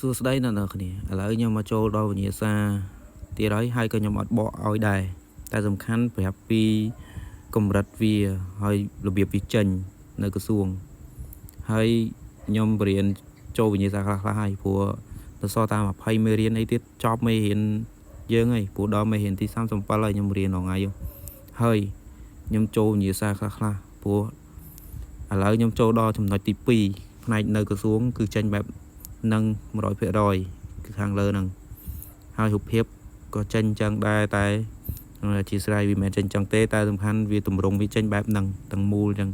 សួស្តីអ្នកនរគ្នាឥឡូវខ្ញុំមកចូលដល់វិញ្ញាសាទៀតហើយក៏ខ្ញុំអត់បកឲ្យដែរតែសំខាន់ប្រាប់ពីកម្រិតវាហើយរបៀបវាចេញនៅក្រសួងហើយខ្ញុំបរៀនចូលវិញ្ញាសាខ្លះហើយព្រោះទៅសល់តាម20មេរៀនអីទៀតចប់មេរៀនយើងហើយព្រោះដល់មេរៀនទី37ហើយខ្ញុំរៀនថ្ងៃហើយខ្ញុំចូលវិញ្ញាសាខ្លះព្រោះឥឡូវខ្ញុំចូលដល់ចំណុចទី2ផ្នែកនៅក្រសួងគឺចេញបែបនឹង 100% គឺខាងលើហ្នឹងហើយរូបភាពក៏ចេញចឹងដែរតែអធិស្ឋានវាមិនមែនចេញចឹងទេតែសំខាន់វាតម្រង់វាចេញបែបហ្នឹងទាំងមូលចឹង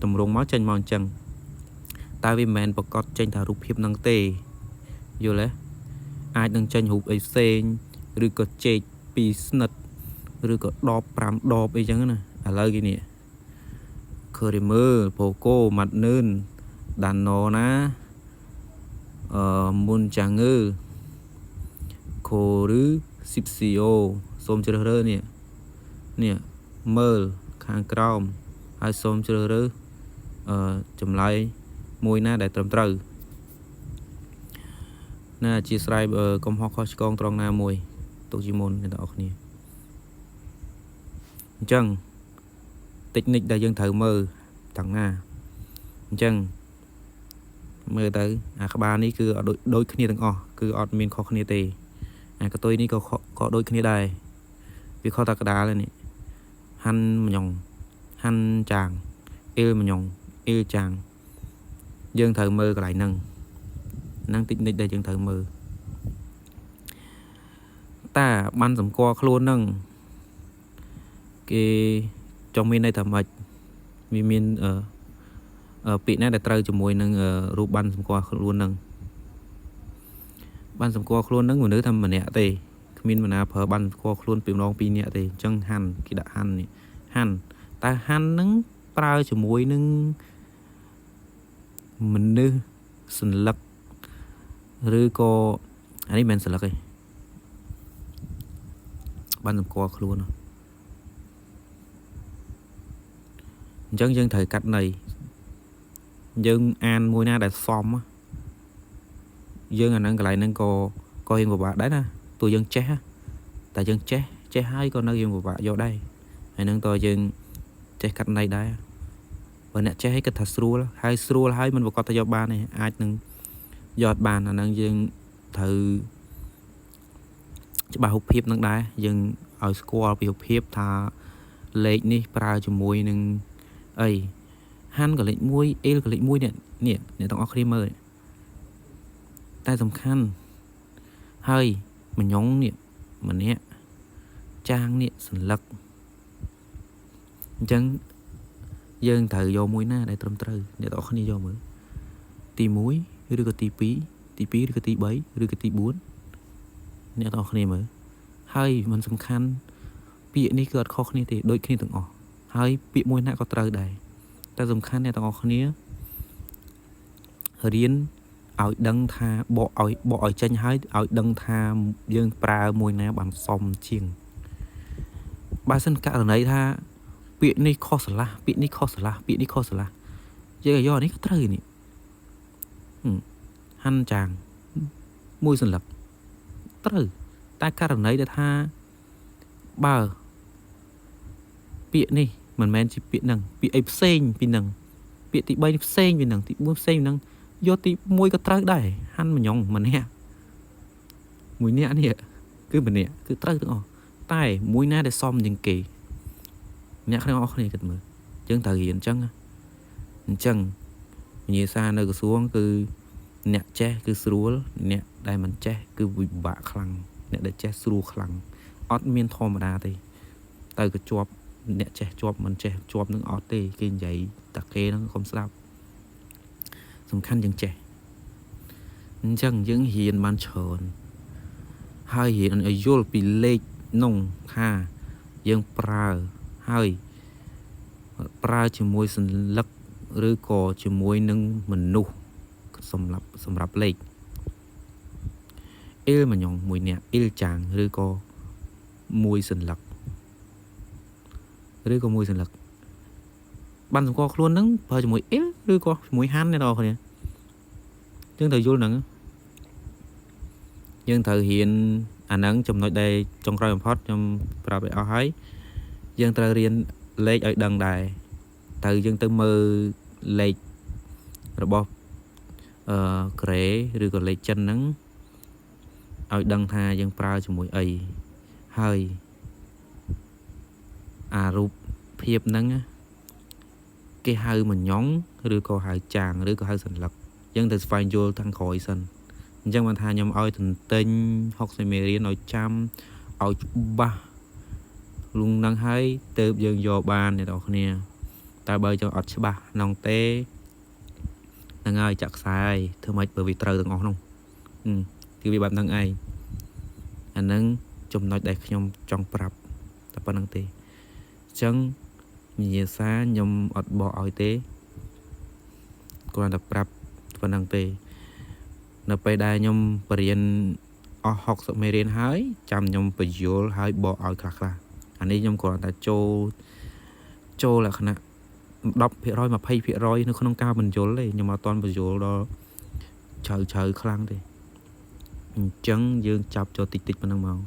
តម្រង់មកចេញមកអញ្ចឹងតែវាមិនមែនប្រកាសចេញថារូបភាពហ្នឹងទេយល់ទេអាចនឹងចេញរូបអីផ្សេងឬក៏ចេក2ស្និតឬក៏ដប5ដបអីចឹងណាឥឡូវគេនេះឃើញមើលប្រូកូម៉ាត់នឿនដាណូណាមុនចាំងើខូឬស៊ីបស៊ីអូសូមជ្រើសរើសនេះមើលខាងក្រោមហើយសូមជ្រើសរើសចម្លើយមួយណាដែលត្រឹមត្រូវណាអធិស្ឋានកំហុសខុសឆ្គងត្រង់ណាមួយទុកជាមុនអ្នកនរគ្នាអញ្ចឹងតិចនិចដែលយើងត្រូវមើលទាំងណាអញ្ចឹងមើលទៅអាក្បាលនេះគឺដូចគ្នាទាំងអស់គឺអត់មានខុសគ្នាទេអាកតុយនេះក៏ដូចគ្នាដែរវាខុសតែកដាលនេះហាន់ម្ញងហាន់ចាងអ៊ីលម្ញងអ៊ីលចាងយើងត្រូវមើលកន្លែងហ្នឹងតិចនិចដែលយើងត្រូវមើលតាបានសម្គាល់ខ្លួនហ្នឹងគេចង់មានន័យថាម៉េចវាមានពាក្យណាដែលត្រូវជាមួយនឹងរូបបានសម្គាល់ខ្លួនហ្នឹងបានសម្គាល់ខ្លួនហ្នឹងមនុស្សតែម្នាក់ទេគ្មានមណាប្រើបានសម្គាល់ខ្លួនពីម្ដងពីរនាក់ទេអញ្ចឹងហាន់គេដាក់ហាន់នេះហាន់តែហាន់ហ្នឹងប្រើជាមួយនឹងមនុស្សសន្លឹកឬក៏អានេះមិនមែនសន្លឹកទេបានសម្គាល់ខ្លួនអញ្ចឹងយើងត្រូវកាត់ន័យយើងអានមួយណាដែលសមយើងអាហ្នឹងកន្លែងហ្នឹងក៏រៀងពិបាកដែរណាទោះយើងចេះតែយើងចេះហើយក៏នៅយើងពិបាកយកដែរហើយហ្នឹងតើយើងចេះកាត់ន័យដែរបើអ្នកចេះឲ្យគិតថាស្រួលហើយមិនប្រកាសថាយកបានទេអាចនឹងយកបានអាហ្នឹងយើងត្រូវច្បាស់រូបភាពហ្នឹងដែរយើងឲ្យស្គាល់ពីរូបភាពថាលេខនេះប្រើជាមួយនឹងអីហាន់ក៏លេខ1អ៊ីលក៏លេខ1នេះអ្នកទាំងអស់គ្នាមើលតែសំខាន់ហើយម្ញងនេះម្នាក់ចាងនេះសន្លឹកអញ្ចឹងយើងត្រូវយកមួយណាដែលត្រឹមត្រូវអ្នកទាំងអស់គ្នាយកមើលទី1ឬក៏ទី2ទី2ឬក៏ទី3ឬក៏ទី4អ្នកទាំងអស់គ្នាមើលហើយมันសំខាន់ពាក្យនេះគឺអត់ខុសគ្នាទេដូចគ្នាទាំងអស់ហើយពាក្យមួយណាក៏ត្រូវដែរតែសំខាន់អ្នកទាំងអស់គ្នារៀនឲ្យដឹងថាបកឲ្យចេញហើយឲ្យដឹងថាយើងប្រើមួយណាបានសមជាងបើសិនករណីថាពាក្យនេះខុសឆ្លាស់ពាក្យនេះខុសឆ្លាស់ពាក្យនេះខុសឆ្លាស់យើងឲ្យយកនេះក៏ត្រូវនេះហាន់ចាងមួយសន្លឹកត្រូវតែករណីដែលថាបើពាក្យនេះមិនមែនជាពាក្យហ្នឹងពាក្យអីផ្សេងពីហ្នឹងពាក្យទី3ផ្សេងពីហ្នឹងទី4ផ្សេងពីហ្នឹងយកទី1ក៏ត្រូវដែរហាន់ម្ញងម្នាក់មួយនាក់នេះគឺម្នាក់គឺត្រូវទាំងអស់តែមួយណាដែលសមជាងគេអ្នកទាំងអស់គ្នាគិតមើលយើងត្រូវរៀនអញ្ចឹងវិញ្ញាសានៅក្រសួងគឺអ្នកចេះគឺស្រួលអ្នកដែលមិនចេះគឺវិបាកខ្លាំងអ្នកដែលចេះស្រួលខ្លាំងអត់មានធម្មតាទេទៅក៏ជាប់អ្នកចេះជាប់មិនចេះជាប់នឹងអត់ទេគេនិយាយតែគេហ្នឹងកុំស្ដាប់សំខាន់យើងចេះអញ្ចឹងយើងរៀនបានច្រើនហើយរៀនឲ្យយល់ពីលេខនោះថាយើងប្រើហើយប្រើជាមួយសន្លឹកឬក៏ជាមួយនឹងមនុស្សសម្រាប់លេខអ៊ីលម្ញងមួយនាក់អ៊ីលចាងឬក៏មួយសន្លឹកបានសម្គាល់ខ្លួនហ្នឹងប្រើជាមួយអ៊ីលឬក៏ជាមួយហាន់អ្នកនរគ្នាយើងត្រូវយល់ហ្នឹង យើងត្រូវរៀនអាហ្នឹងចំណុចដែលចុងក្រោយបំផុតខ្ញុំប្រាប់ឲ្យអស់ហើយយើងត្រូវរៀនលេខឲ្យដឹងដែរត្រូវយើងទៅមើលលេខរបស់ក្រេឬក៏លេខចិនហ្នឹងឲ្យដឹងថាយើងប្រើជាមួយអីហើយអារូបភាពហ្នឹងគេហៅមញងឬក៏ហៅចាងឬក៏ហៅសន្លឹកយើងទៅស្វែងយល់ទាំងក្រោយសិនអញ្ចឹងបានថាខ្ញុំឲ្យទន្ទិញ60មេរៀនឲ្យចាំឲ្យច្បាស់លុងហ្នឹងហើយទៅយើងយកបានអ្នកនរគ្នាតែបើចង់អត់ច្បាស់ក្នុងទេហ្នឹងហើយចាក់ខ្សែហើយធ្វើម៉េចបើវាត្រូវទាំងអស់នោះគឺវាបែបហ្នឹងឯងអាហ្នឹងចំណុចដែលខ្ញុំចង់ប្រាប់តែប៉ុណ្្នឹងទេអញ្ចឹងនិយាយសារខ្ញុំអត់បកឲ្យទេគ្រាន់តែប្រាប់ប៉ុណ្្នឹងទេនៅពេលដែលខ្ញុំបរៀនអស់60មេរៀនហើយចាំខ្ញុំបញ្យល់ហើយបកឲ្យខ្លះអានេះខ្ញុំគ្រាន់តែចូលលក្ខណៈ 10% 20% នៅក្នុងការបញ្យល់ទេខ្ញុំអត់ទាន់បញ្យល់ដល់ជ្រៅខ្លាំងទេអញ្ចឹងយើងចាប់ចូលតិចប៉ុណ្្នឹងមក